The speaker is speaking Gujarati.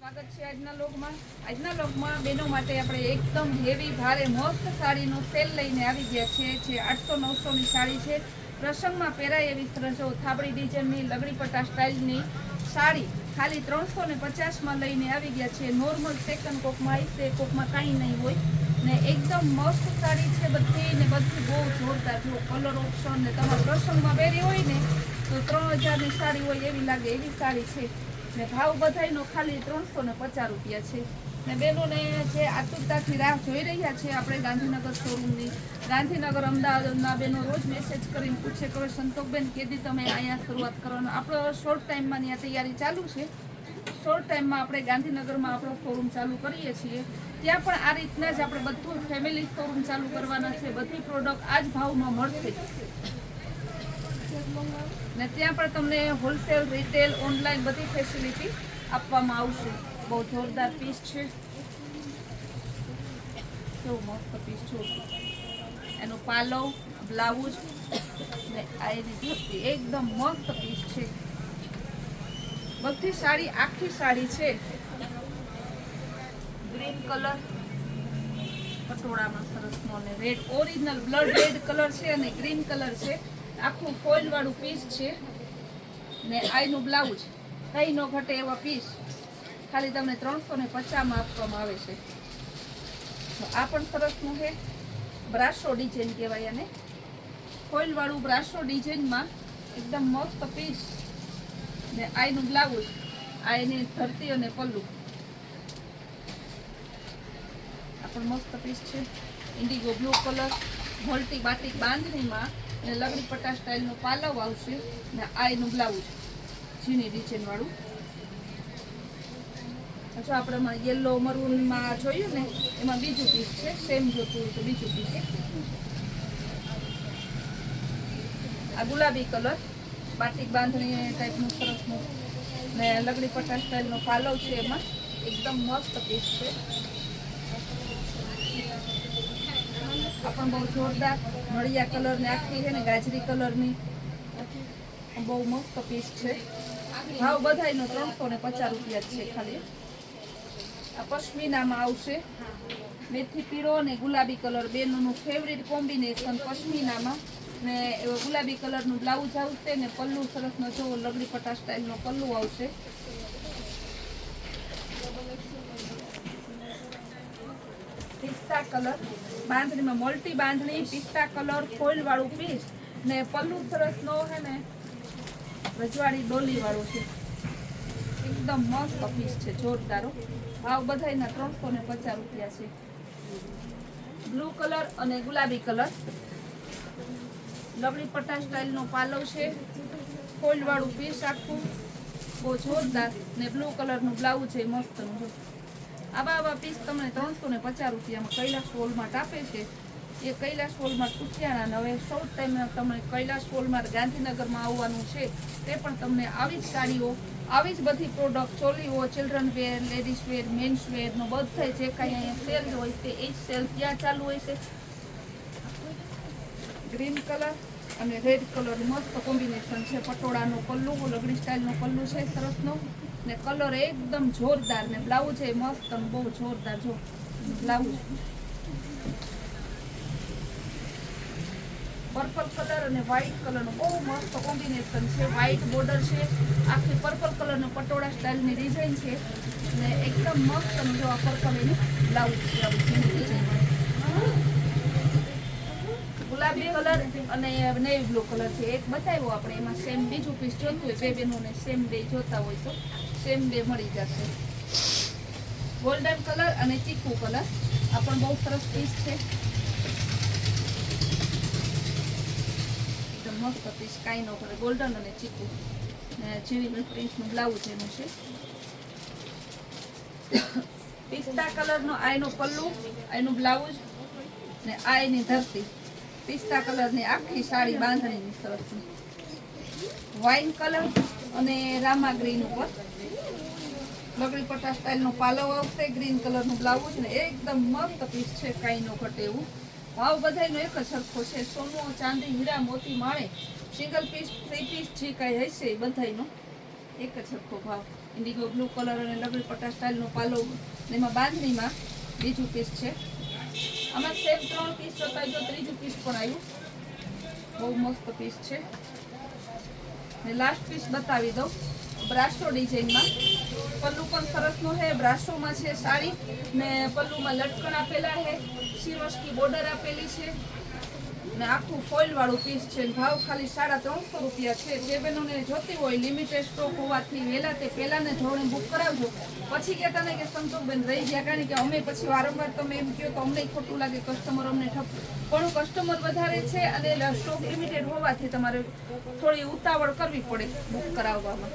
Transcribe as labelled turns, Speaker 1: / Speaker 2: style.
Speaker 1: સ્વાગત છે આજના લોકમાં બહેનો માટે આપણે એકદમ હેવી ભારે મસ્ત સાડીનો સેલ લઈને આવી ગયા છે જે 800-900 ની સાડી છે. પ્રસંગમાં પહેરાય એવી સરસ થાબડી ડિઝાઇનની લગડી પટ્ટા સ્ટાઇલની સાડી ખાલી 350માં લઈને આવી ગયા છે. નોર્મલ સેકન્ડ કોકમાં આવી કોકમાં કાંઈ નહીં હોય ને એકદમ મસ્ત સાડી છે બધી બહુ જોરદાર. જો કલર ઓપ્શન ને તમારા પ્રસંગમાં પહેરી હોય ને તો 3000ની સાડી હોય એવી લાગે એવી સાડી છે ને ભાવ બધાયનો ખાલી 350 રૂપિયા છે. ને બહેનોને જે આતુરતાથી રાહ જોઈ રહ્યા છે આપણે ગાંધીનગર શોરૂમની, ગાંધીનગર અમદાવાદના બહેનો રોજ મેસેજ કરીને પૂછે કે સંતોકબેન કેદી તમે અહીંયા શરૂઆત કરવાનો. આપણો શોર્ટ ટાઈમમાં ત્યાં તૈયારી ચાલુ છે. શોર્ટ ટાઈમમાં આપણે ગાંધીનગરમાં આપણો શોરૂમ ચાલુ કરીએ છીએ. ત્યાં પણ આ રીતના જ આપણે બધું ફેમિલી શોરૂમ ચાલુ કરવાના છે. બધી પ્રોડક્ટ આ જ ભાવમાં મળશે ને ત્યાં પણ તમને હોલસેલ, રિટેલ, ઓનલાઈન બધી ફેસિલિટી આપવામાં આવશે. બહુ જોરદાર પીસ છે, કેવું મસ્ત પીસ છે. એનું પાલવ, બ્લાઉઝ ને આ એની ધોતી એકદમ મસ્ત પીસ છે. બધી સાડી આખી સાડી છે. ગ્રીન કલર પટોળામાં સરસનો ને red original blood red colour છે અને ગ્રીન કલર છે. આખું ફોઇલ વાળું પીસ છે ને આઈનું બ્લાઉઝ કઈ નો ઘટે એવા પીસ ખાલી તમને 350માં આપવામાં આવે છે. આ પણ સરસનું છે. બ્રાસો ડિઝાઇન કહેવાય અને ફોઇલ વાળું બ્રાસો ડિઝાઇનમાં એકદમ મસ્ત પીસ ને આઈનું બ્લાઉઝ, આ એની ધરતી અને પલ્લુ. આ પણ મસ્ત પીસ છે. ઇન્ડિગો બ્લુ કલર મોલ્ટી બાટિક બાંધણીમાં ને લગડી પટ્ટા સ્ટાઇલનો પાલવ આવશે ને આ એનું બ્લાઉઝ ઝીણી ડિઝાઇન વાળું. જો આપણે યલો મરૂનમાં જોયું ને એમાં બીજું પીસ છે. સેમ જોતું હોય તો બીજું પીસ. આ ગુલાબી કલર બાટિક બાંધણી ટાઈપનું સરસનું ને લગડી પટ્ટા સ્ટાઇલનો પાલવ છે. એમાં એકદમ મસ્ત પીસ છે. આ પણ બહુ જોરદાર મળિયા કલરની આખી છે ને ગાજરી કલરની બહુ મસ્ત પીસ છે. ભાવ બધાયનો 350 રૂપિયા છે ખાલી. આ પશ્મિનામાં આવશે. મેથી પીળો અને ગુલાબી કલર બેનનું ફેવરિટ કોમ્બિનેશન પશ્મિનામાં ને ગુલાબી કલરનું બ્લાઉઝ આવશે ને પલ્લુ સરસનો જો લગડી પટ્ટા સ્ટાઇલનો પલ્લુ આવશે. પિસ્તા કલર બાંધણીમાં મોલ્ટી બાંધણી પિસ્તા કલર ફોઇલ વાળું પીસ ને પલ્લુ સરસનો હે ને રજવાડી ડોલી વાળું છે. એકદમ મસ્ત પીસ છે, જોરદારો. ભાવ બધાયના 350 રૂપિયા છે. બ્લુ કલર અને ગુલાબી કલર લગડી પટ્ટા સ્ટાઇલનો પાલવ છે. ફોઇલ વાળું પીસ આખું બહુ જોરદાર ને બ્લુ કલરનું બ્લાઉઝ છે મસ્તનું. જો આવા પીસ તમને 350 રૂપિયામાં કૈલાસ વોલમાર્ટ આપે છે. એ કૈલાસ વોલમાર્ટ કુઠિયાણા. હવે શોર્ટ ટાઈમે તમને કૈલાસ વોલમાર્ટ ગાંધીનગરમાં આવવાનું છે. તે પણ તમને આવી જ સાડીઓ, આવી જ બધી product, ચોલીઓ, children were, ladies wear, men's વેરનો બધા જે કાંઈ અહીંયા સેલ હોય તે એ જ સેલ ત્યાં ચાલુ હોય છે. ગ્રીન કલર અને રેડ કલર મસ્ત કોમ્બિનેશન છે. પટોળાનો પલ્લુ, લગડી સ્ટાઇલનો પલ્લુ છે સરસનો ને કલર એકદમ જોરદાર ને બ્લાઉઝ એ મસ્ત બહુ જોરદાર. જો બ્લાઉઝ પર્પલ કલર અને વ્હાઈટ કલરનો બહુ મસ્ત કોમ્બિનેશન છે. વ્હાઈટ બોર્ડર છે, આખી પર્પલ કલરનો પટોળા સ્ટાઇલની ડિઝાઇન છે ને એકદમ મસ્ત. જો આ પર્પલ એની બ્લાઉઝ છે. ગુલાબી કલર અને નેવી બ્લુ કલર છે. એક બતાવ્યો આપણે, એમાં સેમ બીજું પીસ જોતું હોય બે બહેનોને સેમ બે જોતા હોય તો સેમ બે મળી જશે. ગોલ્ડન કલર અને ચીકુ કલર આ પણ બહુ સરસ પીસ છે. એકદમ મસ્ત પીસ, કાંઈ ન કરે. ગોલ્ડન અને ચીકુ ને ઝીણી પ્રિન્ટનું બ્લાઉઝ એનું છે. પિસ્તા કલરનો આયનો પલ્લુ, આયનું બ્લાઉઝ ને આ એની ધરતી. પિસ્તા કલરની આખી સાડી બાંધણીની સરસની. વાઇન કલર અને રામા ગ્રીન ઉપર લગડી પટ્ટા સ્ટાઇલનો પાલવ આવશે. ગ્રીન કલરનું બ્લાઉઝ ને એકદમ મસ્ત પીસ છે, કાંઈ ન ઘટે એવું. ભાવ બધાયનો એક જ સરખો છે. સોનું, ચાંદી, હીરા, મોતી, માણે સિંગલ પીસ, 3 પીસ જે કાંઈ હશે એ બધાયનો એક જ સરખો ભાવ. ઇન્ડિગો બ્લુ કલર અને લગડી પટ્ટા સ્ટાઇલનો પાલો ને એમાં બાંધણીમાં બીજું પીસ છે. આમાં સેમ 3 પીસ જોતા જો ત્રીજું પીસ પણ આવ્યું. બહુ મસ્ત પીસ છે. ને લાસ્ટ પીસ બતાવી દઉં બ્રાસો ડિઝાઇનમાં. પલ્લુ પણ સરસનો છે, બ્રાસોમાં છે સાડી ને પલ્લુમાં લટકણ આપેલા છે, સિરોસ્કી બોર્ડર આપેલી છે ને આખું ફોઇલ વાળું પીસ છે. ભાવ ખાલી 350 રૂપિયા છે. જે બહેનોને જોતી હોય લિમિટેડ સ્ટોક હોવાથી વહેલા તે પહેલાને ધોરણે બુક કરાવજો. પછી કહેતા નહીં કે સંતોષબેન રહી ગયા, કારણ કે અમે પછી વારંવાર તમે એમ કહો તો અમને ખોટું લાગે, કસ્ટમર અમને ઠપ. પણ કસ્ટમર વધારે છે અને સ્ટોક લિમિટેડ હોવાથી તમારે થોડી ઉતાવળ કરવી પડે બુક કરાવવામાં.